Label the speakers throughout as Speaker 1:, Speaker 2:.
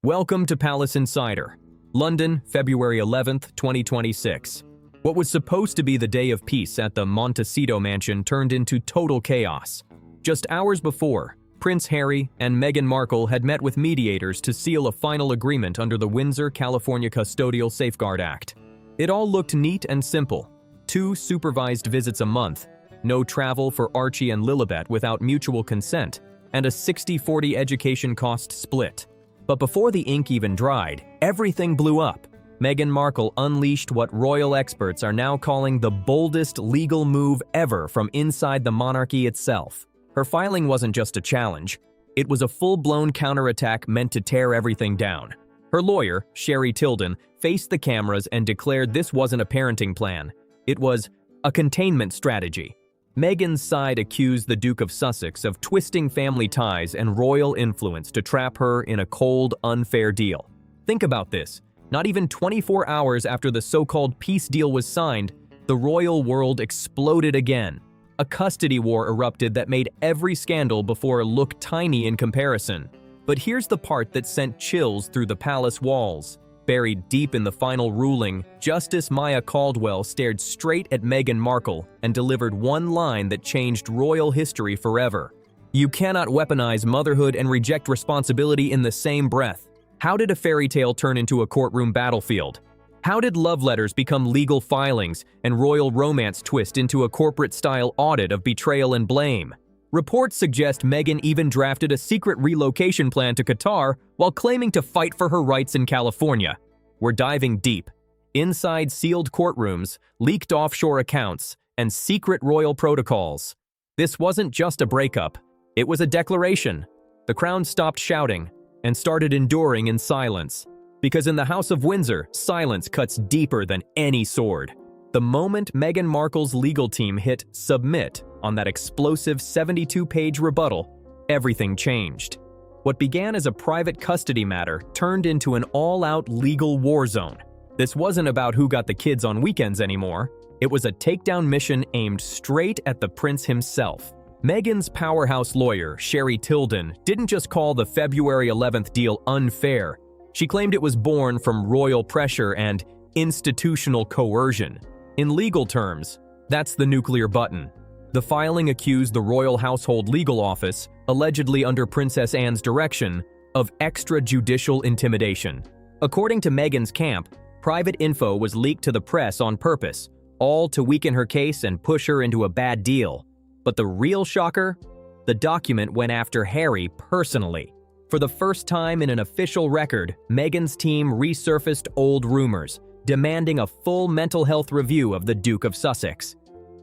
Speaker 1: Welcome to Palace Insider, London, February 11th, 2026. What was supposed to be the day of peace at the Montecito mansion turned into total chaos. Just hours before, Prince Harry and Meghan Markle had met with mediators to seal a final agreement under the Windsor, California Custodial Safeguard Act. It all looked neat and simple. 2 supervised visits a month, no travel for Archie and Lilibet without mutual consent, and a 60-40 education cost split. But before the ink even dried, everything blew up. Meghan Markle unleashed what royal experts are now calling the boldest legal move ever from inside the monarchy itself. Her filing wasn't just a challenge, it was a full-blown counterattack meant to tear everything down. Her lawyer, Sherry Tilden, faced the cameras and declared this wasn't a parenting plan. It was a containment strategy. Meghan's side accused the Duke of Sussex of twisting family ties and royal influence to trap her in a cold, unfair deal. Think about this. Not even 24 hours after the so-called peace deal was signed, the royal world exploded again. A custody war erupted that made every scandal before look tiny in comparison. But here's the part that sent chills through the palace walls. Buried deep in the final ruling, Justice Maya Caldwell stared straight at Meghan Markle and delivered one line that changed royal history forever. You cannot weaponize motherhood and reject responsibility in the same breath. How did a fairy tale turn into a courtroom battlefield? How did love letters become legal filings and royal romance twist into a corporate-style audit of betrayal and blame? Reports suggest Meghan even drafted a secret relocation plan to Qatar while claiming to fight for her rights in California. We're diving deep. Inside sealed courtrooms, leaked offshore accounts, and secret royal protocols. This wasn't just a breakup, it was a declaration. The crown stopped shouting and started enduring in silence. Because in the House of Windsor, silence cuts deeper than any sword. The moment Meghan Markle's legal team hit submit on that explosive 72-page rebuttal, everything changed. What began as a private custody matter turned into an all-out legal war zone. This wasn't about who got the kids on weekends anymore. It was a takedown mission aimed straight at the prince himself. Meghan's powerhouse lawyer, Sherry Tilden, didn't just call the February 11th deal unfair. She claimed it was born from royal pressure and institutional coercion. In legal terms, that's the nuclear button. The filing accused the royal household legal office, allegedly under Princess Anne's direction, of extrajudicial intimidation. According to Meghan's camp, private info was leaked to the press on purpose, all to weaken her case and push her into a bad deal. But the real shocker? The document went after Harry personally. For the first time in an official record, Meghan's team resurfaced old rumors, demanding a full mental health review of the Duke of Sussex.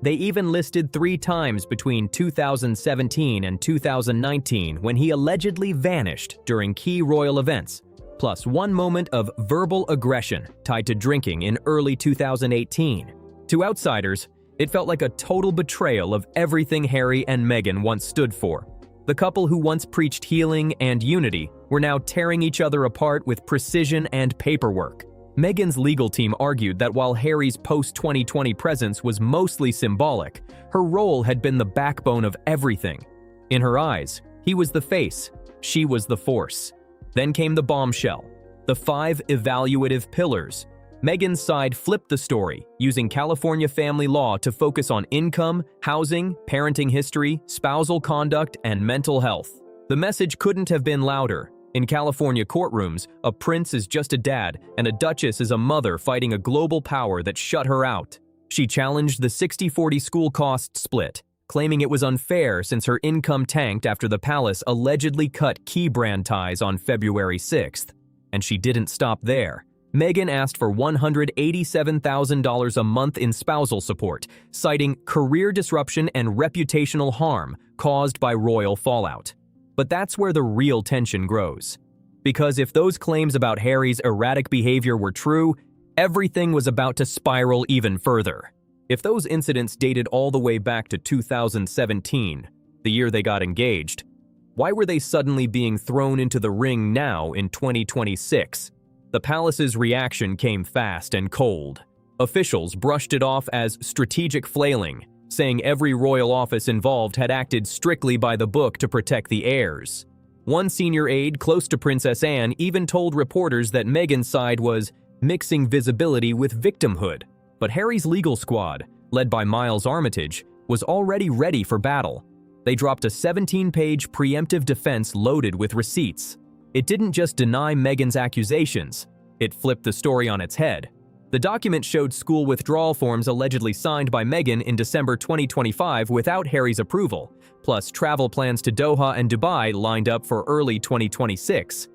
Speaker 1: They even listed 3 times between 2017 and 2019 when he allegedly vanished during key royal events, plus 1 moment of verbal aggression tied to drinking in early 2018. To outsiders, it felt like a total betrayal of everything Harry and Meghan once stood for. The couple who once preached healing and unity were now tearing each other apart with precision and paperwork. Meghan's legal team argued that while Harry's post-2020 presence was mostly symbolic, her role had been the backbone of everything. In her eyes, he was the face, she was the force. Then came the bombshell, the 5 evaluative pillars. Meghan's side flipped the story, using California family law to focus on income, housing, parenting history, spousal conduct, and mental health. The message couldn't have been louder. In California courtrooms, a prince is just a dad, and a duchess is a mother fighting a global power that shut her out. She challenged the 60-40 school cost split, claiming it was unfair since her income tanked after the palace allegedly cut key brand ties on February 6th. And she didn't stop there. Meghan asked for $187,000 a month in spousal support, citing career disruption and reputational harm caused by royal fallout. But that's where the real tension grows. Because if those claims about Harry's erratic behavior were true, everything was about to spiral even further. If those incidents dated all the way back to 2017, the year they got engaged, why were they suddenly being thrown into the ring now in 2026? The palace's reaction came fast and cold. Officials brushed it off as strategic flailing, saying every royal office involved had acted strictly by the book to protect the heirs. One senior aide close to Princess Anne even told reporters that Meghan's side was mixing visibility with victimhood. But Harry's legal squad, led by Miles Armitage, was already ready for battle. They dropped a 17-page preemptive defense loaded with receipts. It didn't just deny Meghan's accusations, it flipped the story on its head. The document showed school withdrawal forms allegedly signed by Meghan in December 2025 without Harry's approval, plus travel plans to Doha and Dubai lined up for early 2026.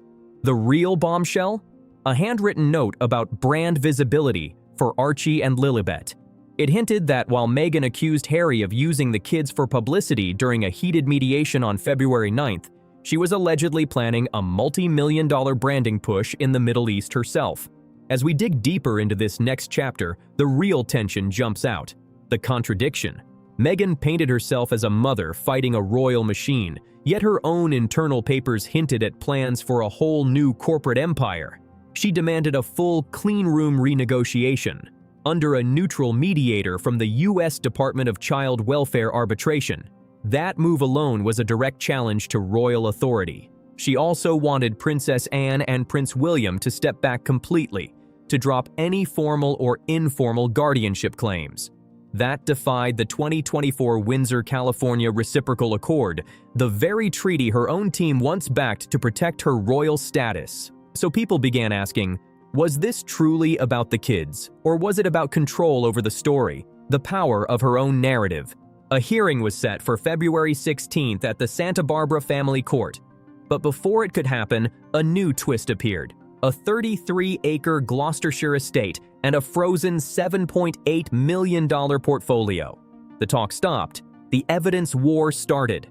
Speaker 1: The real bombshell? A handwritten note about brand visibility for Archie and Lilibet. It hinted that while Meghan accused Harry of using the kids for publicity during a heated mediation on February 9th, she was allegedly planning a multi-million-dollar branding push in the Middle East herself. As we dig deeper into this next chapter, the real tension jumps out. The contradiction. Meghan painted herself as a mother fighting a royal machine, yet her own internal papers hinted at plans for a whole new corporate empire. She demanded a full clean room renegotiation under a neutral mediator from the U.S. Department of Child Welfare Arbitration. That move alone was a direct challenge to royal authority. She also wanted Princess Anne and Prince William to step back completely, to drop any formal or informal guardianship claims. That defied the 2024 Windsor, California Reciprocal Accord, the very treaty her own team once backed to protect her royal status. So people began asking, was this truly about the kids, or was it about control over the story, the power of her own narrative? A hearing was set for February 16th at the Santa Barbara Family Court. But before it could happen, a new twist appeared. A 33-acre Gloucestershire estate and a frozen $7.8 million portfolio. The talk stopped, the evidence war started.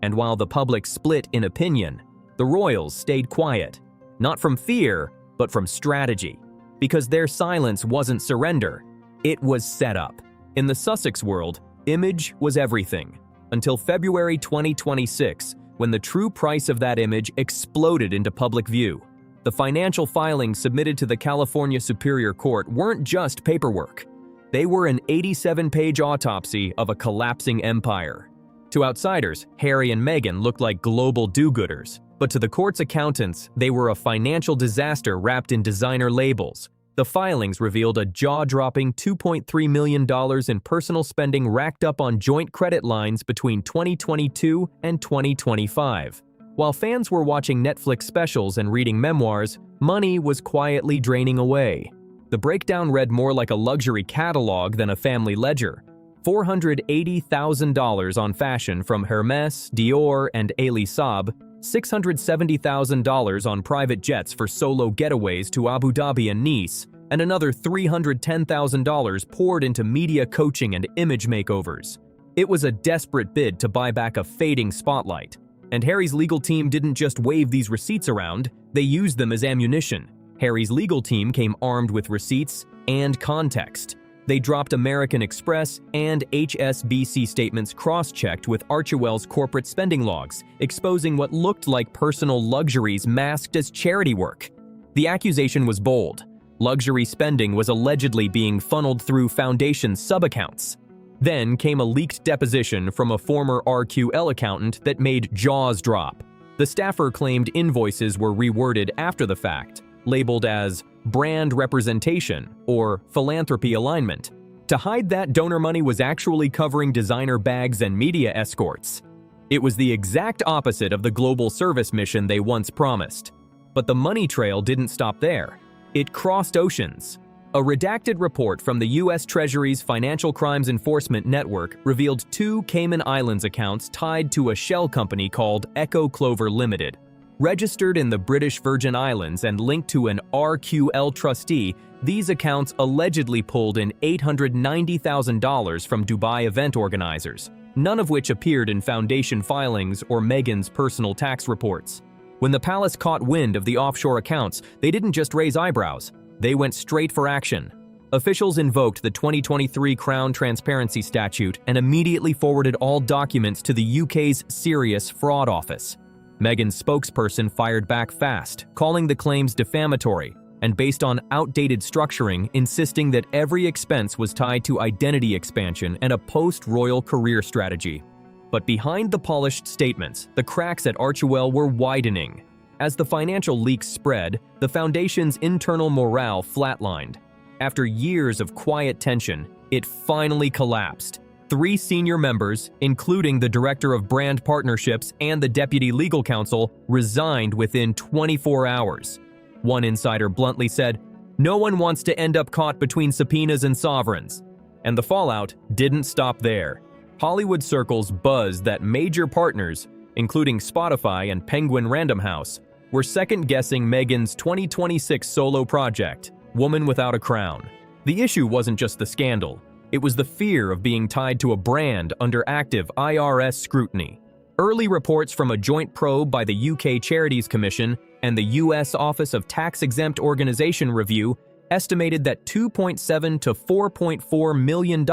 Speaker 1: And while the public split in opinion, the royals stayed quiet. Not from fear, but from strategy. Because their silence wasn't surrender, it was set up. In the Sussex world, image was everything. Until February 2026, when the true price of that image exploded into public view. The financial filings submitted to the California Superior Court weren't just paperwork. They were an 87-page autopsy of a collapsing empire. To outsiders, Harry and Meghan looked like global do-gooders, but to the court's accountants, they were a financial disaster wrapped in designer labels. The filings revealed a jaw-dropping $2.3 million in personal spending racked up on joint credit lines between 2022 and 2025. While fans were watching Netflix specials and reading memoirs, money was quietly draining away. The breakdown read more like a luxury catalog than a family ledger. $480,000 on fashion from Hermès, Dior, and Elie Saab, $670,000 on private jets for solo getaways to Abu Dhabi and Nice, and another $310,000 poured into media coaching and image makeovers. It was a desperate bid to buy back a fading spotlight. And Harry's legal team didn't just wave these receipts around, they used them as ammunition. Harry's legal team came armed with receipts and context. They dropped American Express and HSBC statements cross-checked with Archewell's corporate spending logs, exposing what looked like personal luxuries masked as charity work. The accusation was bold. Luxury spending was allegedly being funneled through foundation sub-accounts. Then came a leaked deposition from a former Archewell accountant that made jaws drop. The staffer claimed invoices were reworded after the fact, labeled as brand representation or philanthropy alignment, to hide that donor money was actually covering designer bags and media escorts. It was the exact opposite of the global service mission they once promised. But the money trail didn't stop there. It crossed oceans. A redacted report from the U.S. Treasury's Financial Crimes Enforcement Network revealed 2 Cayman Islands accounts tied to a shell company called Echo Clover Limited. Registered in the British Virgin Islands and linked to an Archewell trustee, these accounts allegedly pulled in $890,000 from Dubai event organizers, none of which appeared in foundation filings or Meghan's personal tax reports. When the palace caught wind of the offshore accounts, they didn't just raise eyebrows. They went straight for action. Officials invoked the 2023 Crown Transparency Statute and immediately forwarded all documents to the UK's Serious Fraud Office. Meghan's spokesperson fired back fast, calling the claims defamatory and based on outdated structuring, insisting that every expense was tied to identity expansion and a post-royal career strategy. But behind the polished statements, the cracks at Archewell were widening. As the financial leaks spread, the foundation's internal morale flatlined. After years of quiet tension, it finally collapsed. 3 senior members, including the director of brand partnerships and the deputy legal counsel, resigned within 24 hours. One insider bluntly said, "No one wants to end up caught between subpoenas and sovereigns." And the fallout didn't stop there. Hollywood circles buzzed that major partners, including Spotify and Penguin Random House, were second-guessing Meghan's 2026 solo project, Woman Without a Crown. The issue wasn't just the scandal. It was the fear of being tied to a brand under active IRS scrutiny. Early reports from a joint probe by the UK Charities Commission and the US Office of Tax-Exempt Organization Review estimated that $2.7 to $4.4 million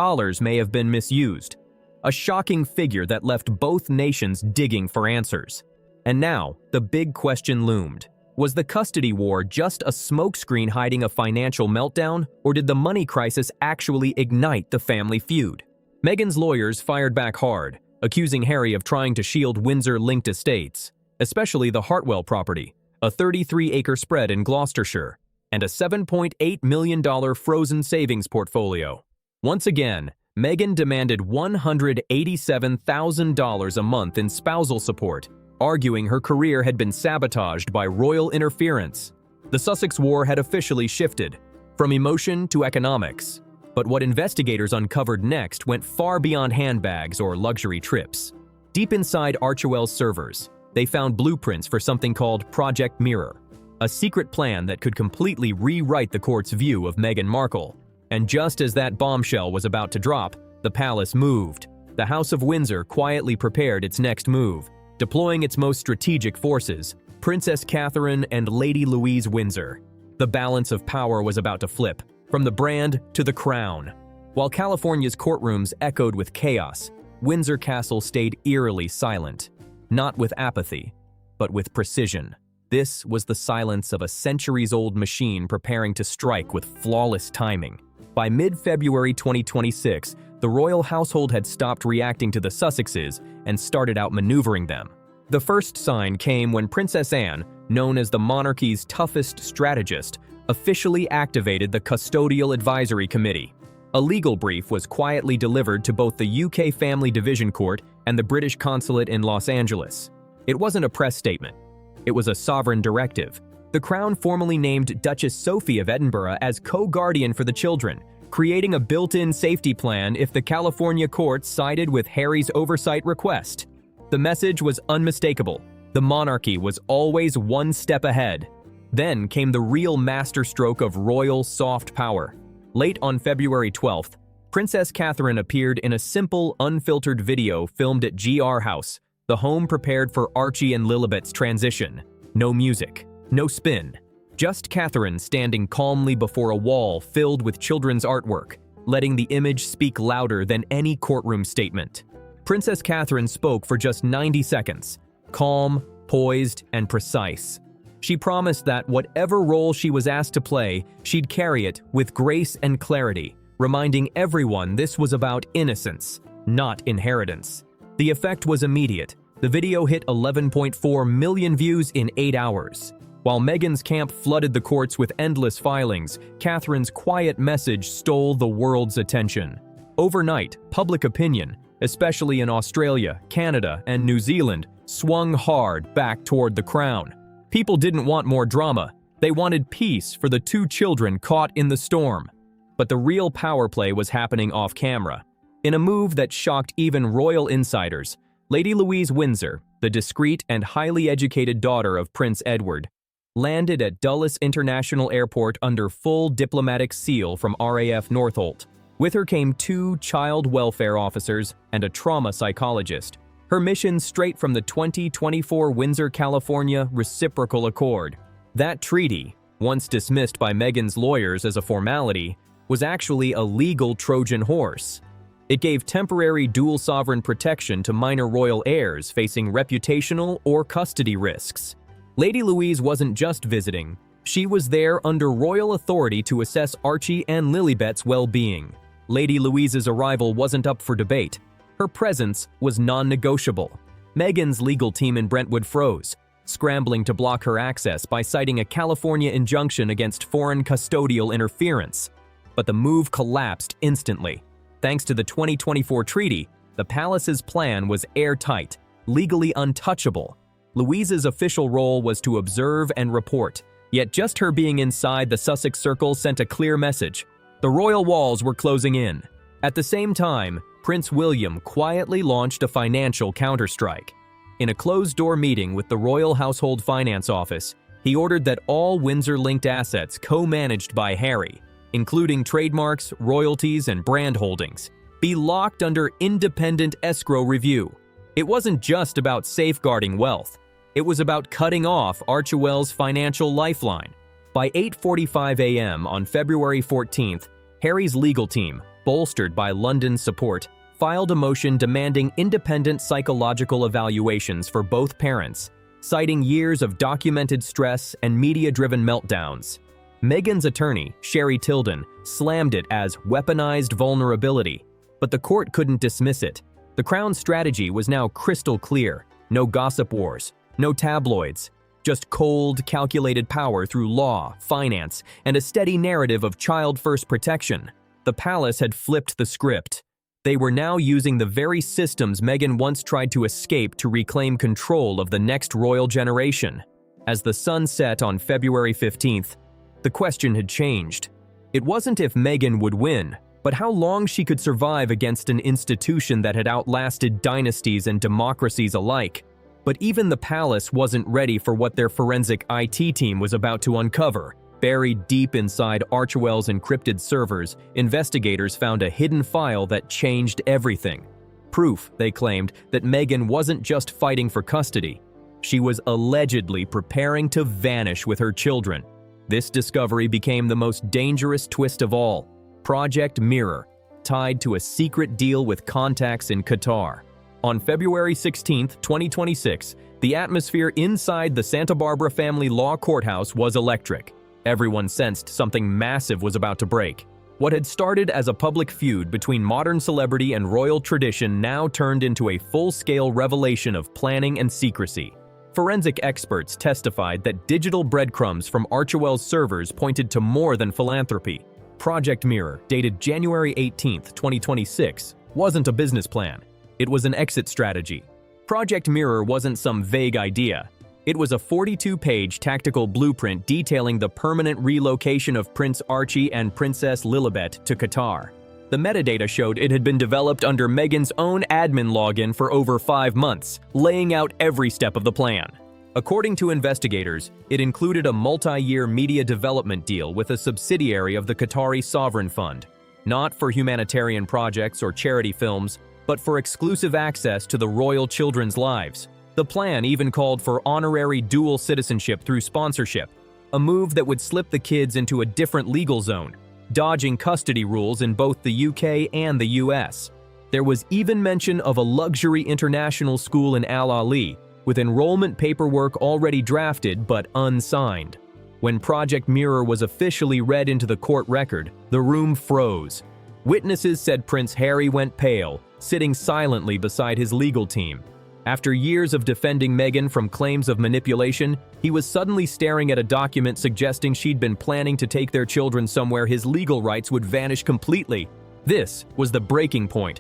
Speaker 1: may have been misused. A shocking figure that left both nations digging for answers. And now, the big question loomed. Was the custody war just a smokescreen hiding a financial meltdown, or did the money crisis actually ignite the family feud? Meghan's lawyers fired back hard, accusing Harry of trying to shield Windsor-linked estates, especially the Archewell property, a 33-acre spread in Gloucestershire, and a $7.8 million frozen savings portfolio. Once again, Meghan demanded $187,000 a month in spousal support, arguing her career had been sabotaged by royal interference. The Sussex war had officially shifted, from emotion to economics. But what investigators uncovered next went far beyond handbags or luxury trips. Deep inside Archewell's servers, they found blueprints for something called Project Mirror, a secret plan that could completely rewrite the court's view of Meghan Markle. And just as that bombshell was about to drop, the palace moved. The House of Windsor quietly prepared its next move, deploying its most strategic forces, Princess Catherine and Lady Louise Windsor. The balance of power was about to flip, from the brand to the crown. While California's courtrooms echoed with chaos, Windsor Castle stayed eerily silent, not with apathy, but with precision. This was the silence of a centuries-old machine preparing to strike with flawless timing. By mid-February 2026, the royal household had stopped reacting to the Sussexes and started outmaneuvering them. The first sign came when Princess Anne, known as the monarchy's toughest strategist, officially activated the Custodial Advisory Committee. A legal brief was quietly delivered to both the UK Family Division Court and the British Consulate in Los Angeles. It wasn't a press statement. It was a sovereign directive. The Crown formally named Duchess Sophie of Edinburgh as co-guardian for the children, creating a built-in safety plan if the California courts sided with Harry's oversight request. The message was unmistakable. The monarchy was always one step ahead. Then came the real masterstroke of royal soft power. Late on February 12th, Princess Catherine appeared in a simple, unfiltered video filmed at GR House, the home prepared for Archie and Lilibet's transition. No music, no spin. Just Catherine standing calmly before a wall filled with children's artwork, letting the image speak louder than any courtroom statement. Princess Catherine spoke for just 90 seconds, calm, poised, and precise. She promised that whatever role she was asked to play, she'd carry it with grace and clarity, reminding everyone this was about innocence, not inheritance. The effect was immediate. The video hit 11.4 million views in 8 hours. While Meghan's camp flooded the courts with endless filings, Catherine's quiet message stole the world's attention. Overnight, public opinion, especially in Australia, Canada, and New Zealand, swung hard back toward the crown. People didn't want more drama. They wanted peace for the 2 children caught in the storm. But the real power play was happening off camera. In a move that shocked even royal insiders, Lady Louise Windsor, the discreet and highly educated daughter of Prince Edward, landed at Dulles International Airport under full diplomatic seal from RAF Northolt. With her came 2 child welfare officers and a trauma psychologist. Her mission straight from the 2024 Windsor, California Reciprocal Accord. That treaty, once dismissed by Meghan's lawyers as a formality, was actually a legal Trojan horse. It gave temporary dual sovereign protection to minor royal heirs facing reputational or custody risks. Lady Louise wasn't just visiting. She was there under royal authority to assess Archie and Lilibet's well-being. Lady Louise's arrival wasn't up for debate. Her presence was non-negotiable. Meghan's legal team in Brentwood froze, scrambling to block her access by citing a California injunction against foreign custodial interference. But the move collapsed instantly. Thanks to the 2024 treaty, the palace's plan was airtight, legally untouchable. Louise's official role was to observe and report, yet just her being inside the Sussex circle sent a clear message. The royal walls were closing in. At the same time, Prince William quietly launched a financial counterstrike. In a closed-door meeting with the Royal Household Finance Office, he ordered that all Windsor-linked assets co-managed by Harry, including trademarks, royalties, and brand holdings, be locked under independent escrow review. It wasn't just about safeguarding wealth. It was about cutting off Archewell's financial lifeline. By 8:45 a.m. on February 14th, Harry's legal team, bolstered by London's support, filed a motion demanding independent psychological evaluations for both parents, citing years of documented stress and media-driven meltdowns. Meghan's attorney, Sherry Tilden, slammed it as weaponized vulnerability, but the court couldn't dismiss it. The Crown's strategy was now crystal clear: no gossip wars, no tabloids, just cold, calculated power through law, finance, and a steady narrative of child-first protection. The palace had flipped the script. They were now using the very systems Meghan once tried to escape to reclaim control of the next royal generation. As the sun set on February 15th, the question had changed. It wasn't if Meghan would win, but how long she could survive against an institution that had outlasted dynasties and democracies alike. But even the palace wasn't ready for what their forensic IT team was about to uncover. Buried deep inside Archewell's encrypted servers, investigators found a hidden file that changed everything. Proof, they claimed, that Meghan wasn't just fighting for custody. She was allegedly preparing to vanish with her children. This discovery became the most dangerous twist of all: Project Mirror, tied to a secret deal with contacts in Qatar. On February 16, 2026, the atmosphere inside the Santa Barbara family law courthouse was electric. Everyone sensed something massive was about to break. What had started as a public feud between modern celebrity and royal tradition now turned into a full-scale revelation of planning and secrecy. Forensic experts testified that digital breadcrumbs from Archewell's servers pointed to more than philanthropy. Project Mirror, dated January 18, 2026, wasn't a business plan. It was an exit strategy. Project Mirror wasn't some vague idea. It was a 42-page tactical blueprint detailing the permanent relocation of Prince Archie and Princess Lilibet to Qatar. The metadata showed it had been developed under Meghan's own admin login for over 5 months, laying out every step of the plan. According to investigators, it included a multi-year media development deal with a subsidiary of the Qatari Sovereign Fund, not for humanitarian projects or charity films, but for exclusive access to the royal children's lives. The plan even called for honorary dual citizenship through sponsorship, a move that would slip the kids into a different legal zone, dodging custody rules in both the UK and the US. There was even mention of a luxury international school in Al Ali, with enrollment paperwork already drafted but unsigned. When Project Mirror was officially read into the court record, the room froze. Witnesses said Prince Harry went pale, sitting silently beside his legal team. After years of defending Meghan from claims of manipulation, he was suddenly staring at a document suggesting she'd been planning to take their children somewhere his legal rights would vanish completely. This was the breaking point.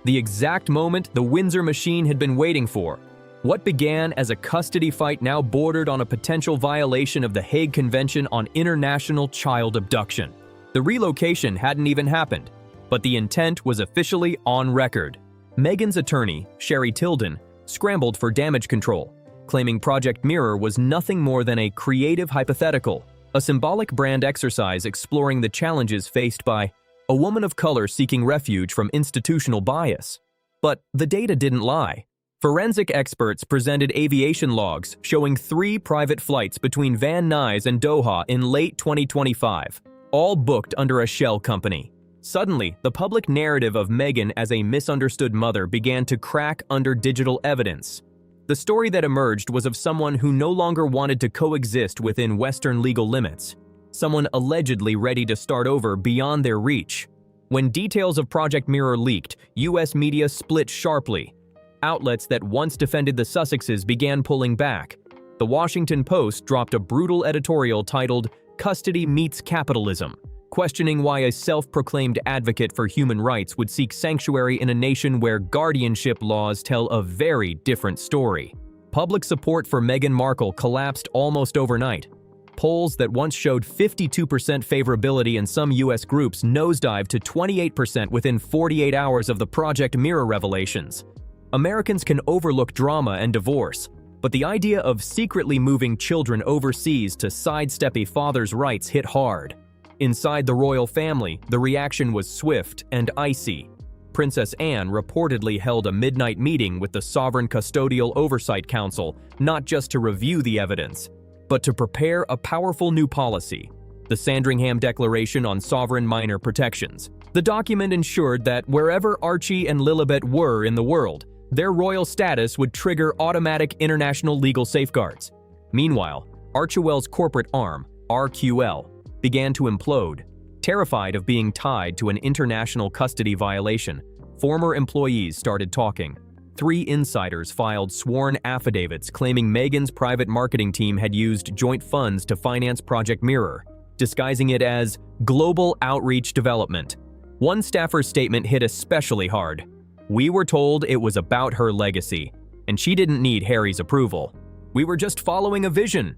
Speaker 1: The exact moment the Windsor machine had been waiting for. What began as a custody fight now bordered on a potential violation of the Hague Convention on International Child Abduction. The relocation hadn't even happened, but the intent was officially on record. Meghan's attorney, Sherry Tilden, scrambled for damage control, claiming Project Mirror was nothing more than a creative hypothetical, a symbolic brand exercise exploring the challenges faced by a woman of color seeking refuge from institutional bias. But the data didn't lie. Forensic experts presented aviation logs showing 3 private flights between Van Nuys and Doha in late 2025, all booked under a shell company. Suddenly, the public narrative of Meghan as a misunderstood mother began to crack under digital evidence. The story that emerged was of someone who no longer wanted to coexist within Western legal limits, someone allegedly ready to start over beyond their reach. When details of Project Mirror leaked, US media split sharply. Outlets that once defended the Sussexes began pulling back. The Washington Post dropped a brutal editorial titled "Custody Meets Capitalism," questioning why a self-proclaimed advocate for human rights would seek sanctuary in a nation where guardianship laws tell a very different story. Public support for Meghan Markle collapsed almost overnight. Polls that once showed 52% favorability in some US groups nosedived to 28% within 48 hours of the Project Mirror revelations. Americans can overlook drama and divorce, but the idea of secretly moving children overseas to sidestep a father's rights hit hard. Inside the royal family, the reaction was swift and icy. Princess Anne reportedly held a midnight meeting with the Sovereign Custodial Oversight Council, not just to review the evidence, but to prepare a powerful new policy, the Sandringham Declaration on Sovereign Minor Protections. The document ensured that wherever Archie and Lilibet were in the world, their royal status would trigger automatic international legal safeguards. Meanwhile, Archewell's corporate arm, Archewell, began to implode. Terrified of being tied to an international custody violation, former employees started talking. 3 insiders filed sworn affidavits claiming Meghan's private marketing team had used joint funds to finance Project Mirror, disguising it as global outreach development. One staffer's statement hit especially hard. "We were told it was about her legacy, and she didn't need Harry's approval. We were just following a vision.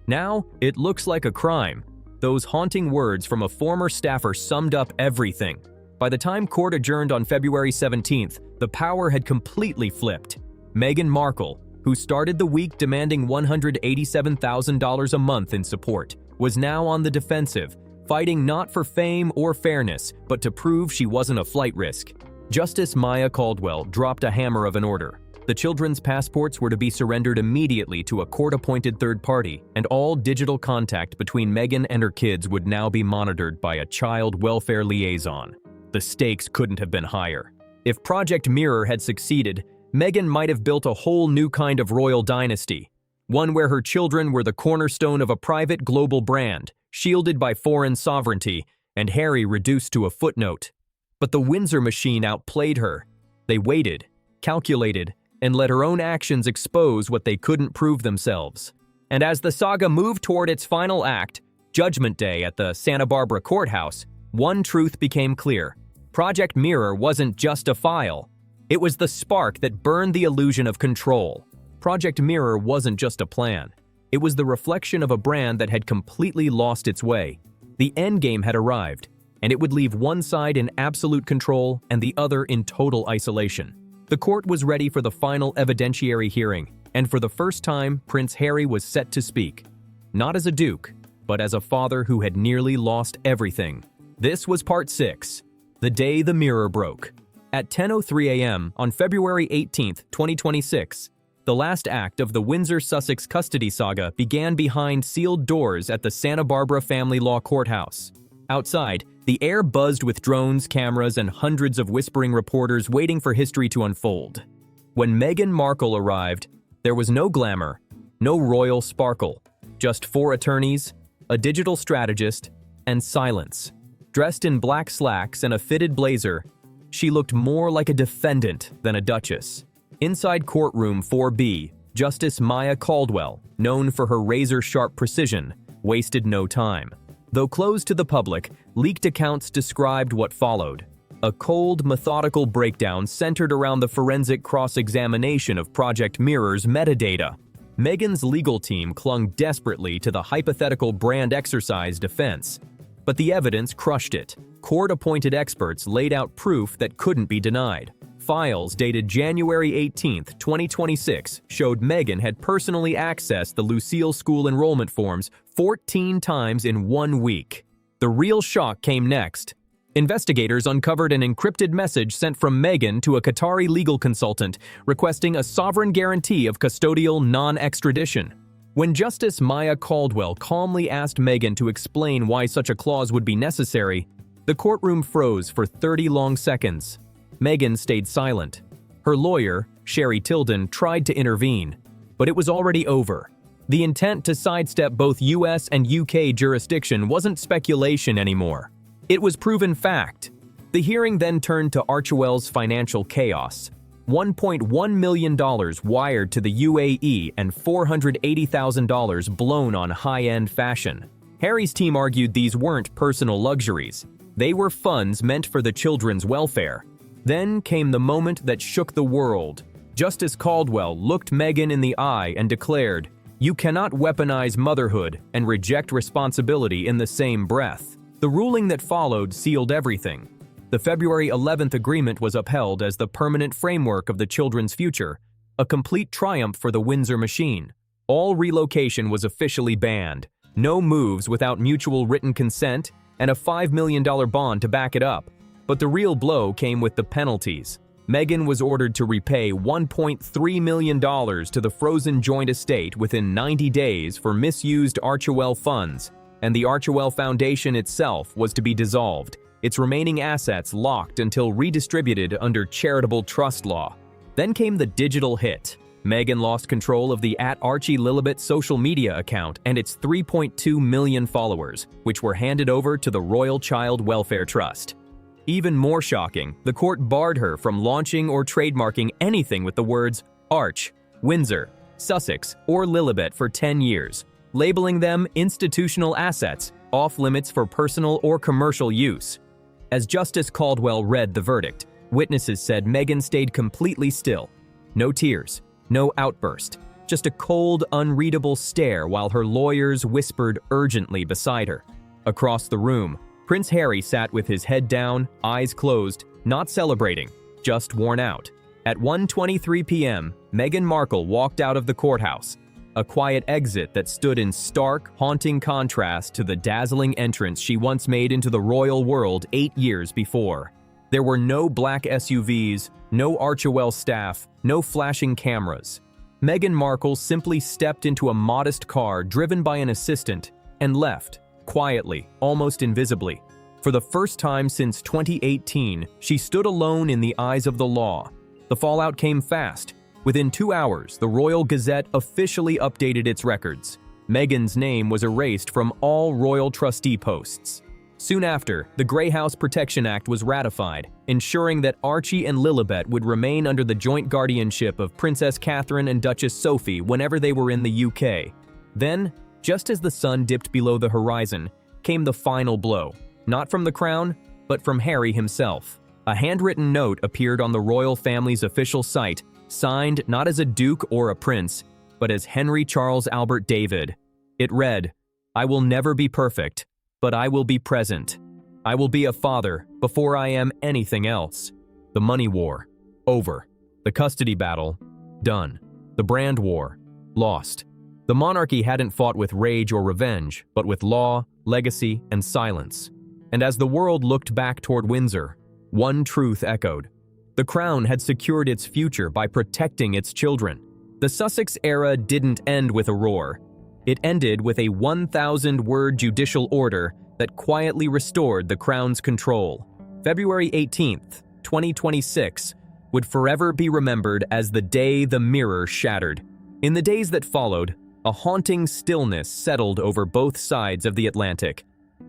Speaker 1: Now, it looks like a crime." Those haunting words from a former staffer summed up everything. By the time court adjourned on February 17th, the power had completely flipped. Meghan Markle, who started the week demanding $187,000 a month in support, was now on the defensive, fighting not for fame or fairness, but to prove she wasn't a flight risk. Justice Maya Caldwell dropped a hammer of an order. The children's passports were to be surrendered immediately to a court-appointed third party, and all digital contact between Meghan and her kids would now be monitored by a child welfare liaison. The stakes couldn't have been higher. If Project Mirror had succeeded, Meghan might have built a whole new kind of royal dynasty, one where her children were the cornerstone of a private global brand, shielded by foreign sovereignty, and Harry reduced to a footnote. But the Windsor machine outplayed her. They waited, calculated, and let her own actions expose what they couldn't prove themselves. And as the saga moved toward its final act, Judgment Day at the Santa Barbara courthouse, one truth became clear. Project Mirror wasn't just a file. It was the spark that burned the illusion of control. Project Mirror wasn't just a plan. It was the reflection of a brand that had completely lost its way. The endgame had arrived, and it would leave one side in absolute control and the other in total isolation. The court was ready for the final evidentiary hearing, and for the first time, Prince Harry was set to speak. Not as a duke, but as a father who had nearly lost everything. This was part 6, the day the mirror broke. At 10:03 a.m. on February 18, 2026, the last act of the Windsor-Sussex custody saga began behind sealed doors at the Santa Barbara Family Law Courthouse. Outside, the air buzzed with drones, cameras, and hundreds of whispering reporters waiting for history to unfold. When Meghan Markle arrived, there was no glamour, no royal sparkle, just 4 attorneys, a digital strategist, and silence. Dressed in black slacks and a fitted blazer, she looked more like a defendant than a duchess. Inside courtroom 4B, Justice Maya Caldwell, known for her razor-sharp precision, wasted no time. Though closed to the public, leaked accounts described what followed. A cold, methodical breakdown centered around the forensic cross-examination of Project Mirror's metadata. Meghan's legal team clung desperately to the hypothetical brand exercise defense, but the evidence crushed it. Court-appointed experts laid out proof that couldn't be denied. Files dated January 18, 2026 showed Meghan had personally accessed the Lucille School enrollment forms 14 times in 1 week. The real shock came next. Investigators uncovered an encrypted message sent from Meghan to a Qatari legal consultant requesting a sovereign guarantee of custodial non-extradition. When Justice Maya Caldwell calmly asked Meghan to explain why such a clause would be necessary, the courtroom froze for 30 long seconds. Meghan stayed silent. Her lawyer, Sherry Tilden, tried to intervene, but it was already over. The intent to sidestep both US and UK jurisdiction wasn't speculation anymore. It was proven fact. The hearing then turned to Archewell's financial chaos. $1.1 million wired to the UAE and $480,000 blown on high-end fashion. Harry's team argued these weren't personal luxuries. They were funds meant for the children's welfare. Then came the moment that shook the world. Justice Caldwell looked Meghan in the eye and declared, "You cannot weaponize motherhood and reject responsibility in the same breath." The ruling that followed sealed everything. The February 11th agreement was upheld as the permanent framework of the children's future, a complete triumph for the Windsor machine. All relocation was officially banned, no moves without mutual written consent, and a $5 million bond to back it up. But the real blow came with the penalties. Meghan was ordered to repay $1.3 million to the frozen joint estate within 90 days for misused Archewell funds, and the Archewell Foundation itself was to be dissolved, its remaining assets locked until redistributed under charitable trust law. Then came the digital hit. Meghan lost control of the @ArchieLilibet social media account and its 3.2 million followers, which were handed over to the Royal Child Welfare Trust. Even more shocking, the court barred her from launching or trademarking anything with the words Arch, Windsor, Sussex, or Lilibet for 10 years, labeling them institutional assets, off-limits for personal or commercial use. As Justice Caldwell read the verdict, witnesses said Meghan stayed completely still. No tears, no outburst, just a cold, unreadable stare while her lawyers whispered urgently beside her. Across the room, Prince Harry sat with his head down, eyes closed, not celebrating, just worn out. At 1:23 p.m., Meghan Markle walked out of the courthouse, a quiet exit that stood in stark, haunting contrast to the dazzling entrance she once made into the royal world 8 years before. There were no black SUVs, no Archewell staff, no flashing cameras. Meghan Markle simply stepped into a modest car driven by an assistant and left, quietly, almost invisibly. For the first time since 2018, she stood alone in the eyes of the law. The fallout came fast. Within 2 hours, the Royal Gazette officially updated its records. Meghan's name was erased from all royal trustee posts. Soon after, the Grey House Protection Act was ratified, ensuring that Archie and Lilibet would remain under the joint guardianship of Princess Catherine and Duchess Sophie whenever they were in the UK. Then, just as the sun dipped below the horizon, came the final blow, not from the crown, but from Harry himself. A handwritten note appeared on the royal family's official site, signed not as a duke or a prince, but as Henry Charles Albert David. It read, "I will never be perfect, but I will be present. I will be a father before I am anything else. The money war, over. The custody battle, done. The brand war, lost." The monarchy hadn't fought with rage or revenge, but with law, legacy, and silence. And as the world looked back toward Windsor, one truth echoed. The crown had secured its future by protecting its children. The Sussex era didn't end with a roar. It ended with a 1,000-word judicial order that quietly restored the crown's control. February 18th, 2026, would forever be remembered as the day the mirror shattered. In the days that followed, a haunting stillness settled over both sides of the Atlantic.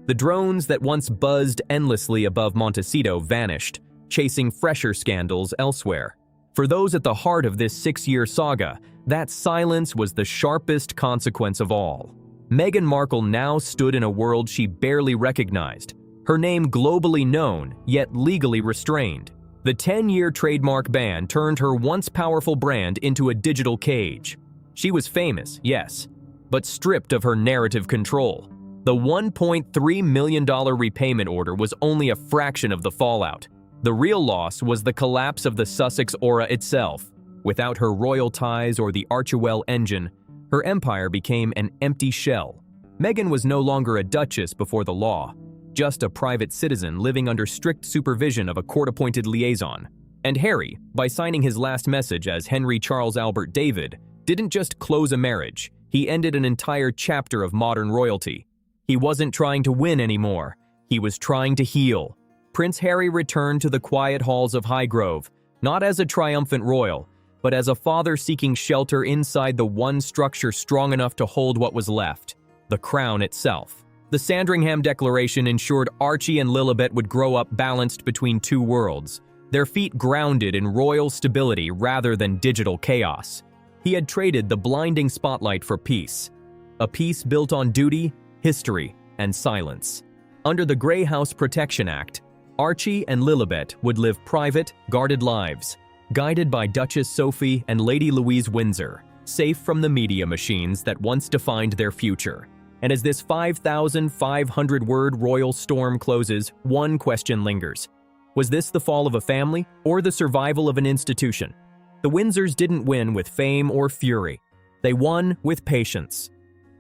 Speaker 1: The drones that once buzzed endlessly above Montecito vanished, chasing fresher scandals elsewhere. For those at the heart of this 6-year saga, that silence was the sharpest consequence of all. Meghan Markle now stood in a world she barely recognized, her name globally known, yet legally restrained. The 10-year trademark ban turned her once powerful brand into a digital cage. She was famous, yes, but stripped of her narrative control. The $1.3 million repayment order was only a fraction of the fallout. The real loss was the collapse of the Sussex aura itself. Without her royal ties or the Archewell engine, her empire became an empty shell. Meghan was no longer a duchess before the law, just a private citizen living under strict supervision of a court-appointed liaison. And Harry, by signing his last message as Henry Charles Albert David, didn't just close a marriage, he ended an entire chapter of modern royalty. He wasn't trying to win anymore, he was trying to heal. Prince Harry returned to the quiet halls of Highgrove, not as a triumphant royal, but as a father seeking shelter inside the one structure strong enough to hold what was left, the crown itself. The Sandringham Declaration ensured Archie and Lilibet would grow up balanced between two worlds, their feet grounded in royal stability rather than digital chaos. He had traded the blinding spotlight for peace, a peace built on duty, history, and silence. Under the Grey House Protection Act, Archie and Lilibet would live private, guarded lives, guided by Duchess Sophie and Lady Louise Windsor, safe from the media machines that once defined their future. And as this 5,500-word royal storm closes, one question lingers. Was this the fall of a family or the survival of an institution? The Windsors didn't win with fame or fury. They won with patience.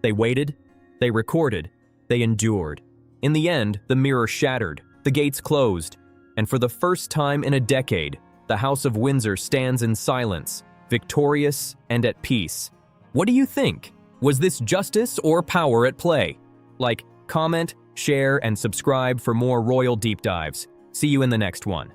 Speaker 1: They waited, they recorded, they endured. In the end, the mirror shattered, the gates closed, and for the first time in a decade, the House of Windsor stands in silence, victorious and at peace. What do you think? Was this justice or power at play? Like, comment, share, and subscribe for more royal deep dives. See you in the next one.